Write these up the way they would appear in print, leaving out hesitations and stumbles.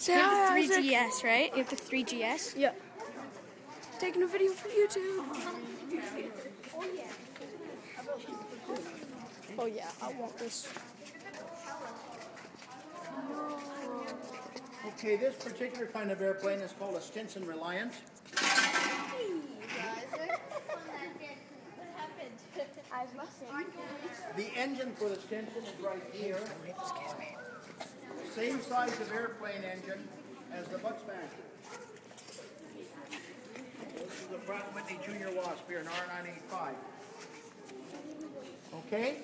Say You hi, have the Isaac. 3GS, right? You have the 3GS? Yeah. Taking a video for YouTube. Oh yeah, I want this. Okay, this particular kind of airplane is called a Stinson Reliant. The engine for the Stinson is right here. Same size of airplane engine as the Bucksmaster. This is the Pratt & Whitney Junior Wasp here, an R985. Okay?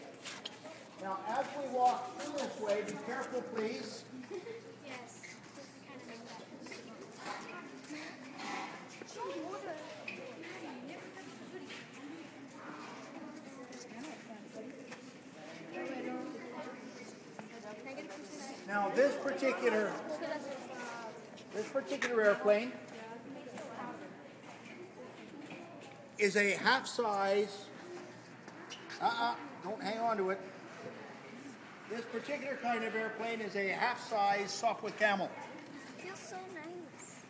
Now, as we walk through this way, be careful, please. Yes. Now, this particular airplane is a half-size. Don't hang on to it. This particular kind of airplane is a half-size Sopwith Camel. It feels so nice.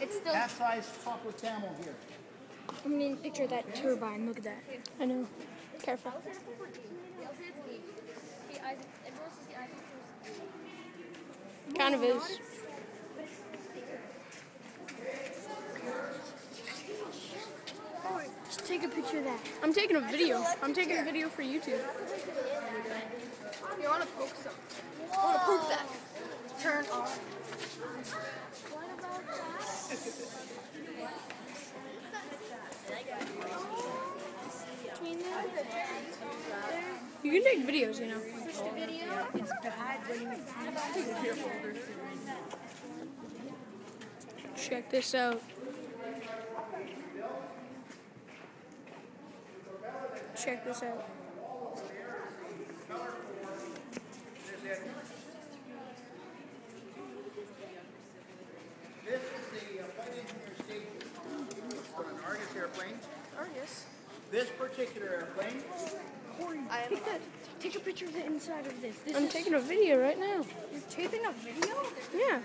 It's still. Half-size Sopwith Camel here. I'm getting a picture of that turbine. Look at that. I know. Careful. Kind of is. Just take a picture of that. I'm taking a video. I'm taking a video for YouTube. You want to poke some? I want to poke that. Turn off. You can take videos, you know. It's bad when you take your folders. Check this out. Check this out. This is the flight engineer station on an Argus airplane. Argus. This particular airplane. Take that. Take a picture of the inside of this. I'm taking a video right now. You're taking a video? Yeah.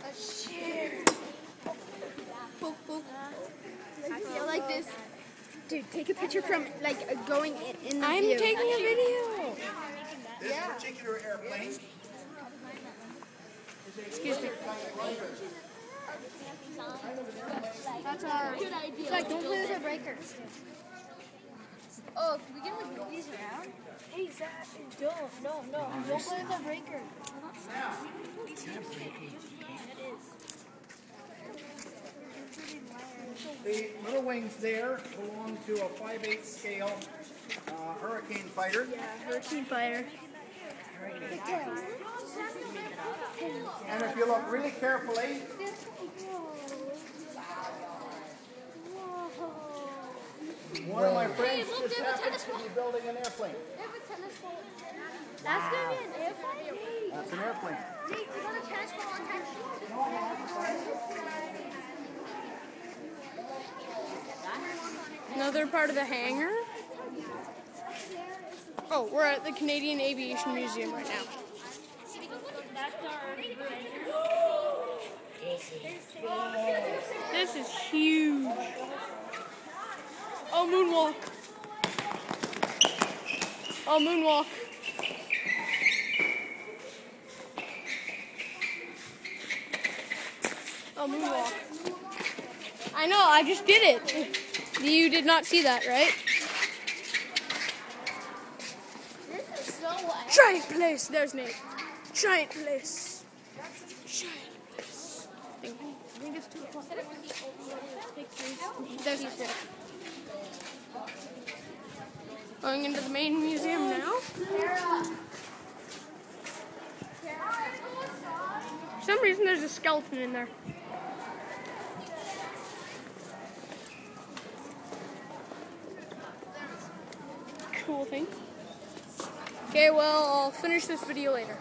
A share. Poke, poke. I feel like this. Dude, take a picture from, like, going in the I'm view. taking a video. This particular airplane. Excuse me. That's our good idea. Like, don't play with the breakers. Oh, can we get like move these around? Hey, Zach. No. Don't play with the breaker. The little wings there belong to a 5/8 scale Hurricane fighter. Yeah, Hurricane Fighter. And if you look really carefully, one of my friends look, just they have a happens tennis to be building an airplane. They have a tennis ball. That's gonna be an airplane? That's an airplane. Hey, we got a tennis ball attached. Another part of the hangar. Oh, we're at the Canadian Aviation Museum right now. This is huge. Oh, moonwalk. Oh, moonwalk. Oh, moonwalk. I know, I just did it. You did not see that, right? This is so wet. Giant place. There's Nate. Giant place. Giant place. I think it's 2 o'clock. There's Nate. Going into the main museum now. For some reason, there's a skeleton in there. Cool thing. Okay, well, I'll finish this video later.